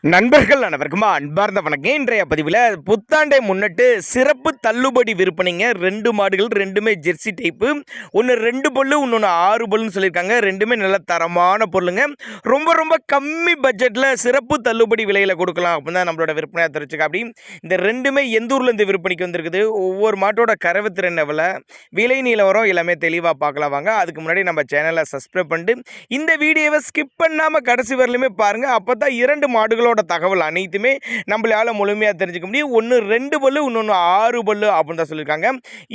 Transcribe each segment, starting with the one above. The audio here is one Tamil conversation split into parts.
நண்பர்கள் அனைவருக்கும் அன்பார்ந்த வணக்கம். இன்றைய பதிவில் புத்தாண்டை முன்னிட்டு சிறப்பு தள்ளுபடி விற்பனைங்க. 2 மாடுகள், ரெண்டுமே ஜெர்சி டைப்பு. ஒன்று 2 பல்லு, இன்னொன்று 6 பல்லுன்னு சொல்லியிருக்காங்க. ரெண்டுமே நல்ல தரமான பொருளுங்க. ரொம்ப ரொம்ப கம்மி பட்ஜெட்டில் சிறப்பு தள்ளுபடி விலையில் கொடுக்கலாம் அப்படின்னு தான் நம்மளோட விற்பனையாக தெரிஞ்சுக்க. அப்படி இந்த ரெண்டுமே எந்த ஊர்லேருந்து விற்பனைக்கு வந்திருக்குது, ஒவ்வொரு மாட்டோட கறவைத்திறன் எவ்வளோ, விலை நிலவரம் எல்லாமே தெளிவாக பார்க்கலாம் வாங்க. அதுக்கு முன்னாடி நம்ம சேனலை சப்ஸ்கிரைப் பண்ணிட்டு இந்த வீடியோவை ஸ்கிப் பண்ணாமல் கடைசி வரலுமே பாருங்கள். அப்போ தான் 2 மாடுகளோட தகவல் அனைத்துமே நம்மளால முழுமையாக தெரிஞ்சுக்க முடியும். ஒன்று 2 பல்லு, இன்னொன்று 6 பல்லு அப்படின்னு தான் சொல்லியிருக்காங்க.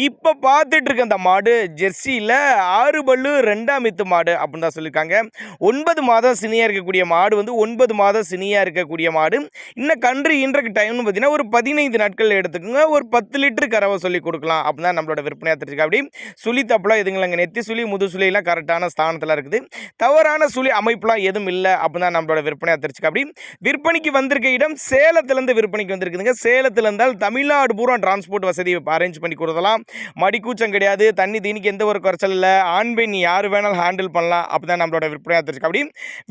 இப்போ பார்த்துட்டு இருக்க அந்த மாடு ஜெர்சியில் 6 பல்லு 2ஆம் ஈத்து மாடு அப்படின்னு தான் சொல்லியிருக்காங்க. 9 மாதம் சினியாக இருக்கக்கூடிய மாடு வந்து 9 மாதம் சினியாக இருக்கக்கூடிய மாடு. இன்னும் கன்று ஈன்றக்கு டைம்னு பார்த்தீங்கன்னா ஒரு 15 நாட்கள் எடுத்துக்கோங்க. ஒரு 10 லிட்டரு கறவை சொல்லி கொடுக்கலாம் அப்படின்னு தான் நம்மளோட விற்பனையாக தெரிஞ்சுக்க. அப்படி சுழி தப்பெல்லாம் எதுங்களங்க, நெத்தி சுழி முது சுழியெல்லாம் கரெக்டான ஸ்தானத்தில் இருக்குது. தவறான சுழி அமைப்புலாம் எதுவும் இல்லை அப்படின்னு தான் நம்மளோட விற்பனையாக தெரிஞ்சுக்க. அப்படி விற்பனைக்கு வந்திருக்க இடம் சேலத்திலேருந்து விற்பனைக்கு வந்திருக்குதுங்க. சேலத்தில் இருந்தால் தமிழ்நாடு பூரா டிரான்ஸ்போர்ட் வசதி அரேஞ்ச் பண்ணி கொடுக்கலாம். மடிக்கூச்சம் கிடையாது, தண்ணி தீனிக்கு எந்த ஒரு குறைச்சல் இல்லை. ஆண் பெண் யார் வேணாலும் ஹேண்டில் பண்ணலாம் அப்படி தான் நம்மளோட விற்பனையாக தெரிஞ்சுக்க. அப்படி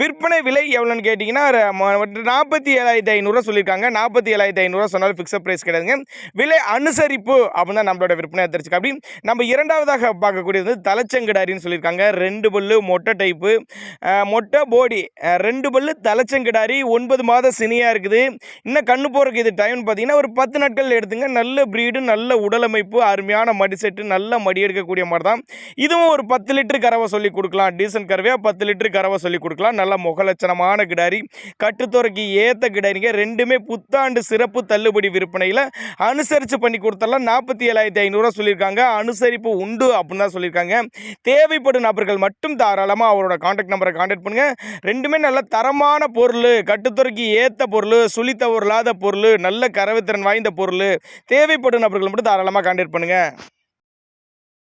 விற்பனை விலை எவ்வளோன்னு கேட்டிங்கன்னா 47,500 சொல்லியிருக்காங்க. 47,500 சொன்னாலும் ஃபிக்ஸட் ப்ரைஸ் கிடையாதுங்க. விலை அனுசரிப்பு அப்படின்னு தான் நம்மளோட விற்பனையாக தெரிஞ்சுக்க. அப்படி நம்ம இரண்டாவதாக பார்க்கக்கூடியது தலைச்சங்கிடாரின்னு சொல்லியிருக்காங்க. 2 பல்லு மொட்டை டைப்பு, மொட்டை போடி, 2 பல்லு தலைச்சங்கிடாரி, 9 மாதம் சினியாக இருக்குது. இன்னும் கண்ணு போகிறதுக்கு இது டைம்னு பார்த்தீங்கன்னா ஒரு 10 நாட்கள் எடுத்துங்க. நல்ல ப்ரீடு, நல்ல உடலமைப்பு, அருமையான மடி செட்டு, நல்ல மடி எடுக்கக்கூடிய மாதிரி தான். இதுவும் ஒரு 10 லிட்டரு கறவை சொல்லி கொடுக்கலாம். டீசன்ட் கறவையாக 10 லிட்டரு கறவை சொல்லி கொடுக்கலாம். நல்ல முகலட்சணமான கிடாரி, கட்டுத்துறைக்கு ஏற்ற கிடாரிங்க. ரெண்டுமே புத்தாண்டு சிறப்பு தள்ளுபடி விற்பனையில் அனுசரித்து பண்ணி கொடுத்தலாம். 47,500 சொல்லியிருக்காங்க. அனுசரிப்பு உண்டு அப்படின்னு தான் சொல்லியிருக்காங்க. தேவைப்படும் நபர்கள் மட்டும் தாராளமாக அவரோட கான்டாக்ட் நம்பரை கான்டாக்ட் பண்ணுங்கள். ரெண்டுமே நல்ல தரமான பொருள், கட்டுத்துறைக்கு ஏற்ற பொருள், சுழித்தவரில்லாத பொருள், நல்ல கறவைத்திறன் வாய்ந்த பொருள். தேவைப்படும் நபர்கள் மட்டும் தாராளமாக கான்டாக்ட் பண்ணுங்கள்.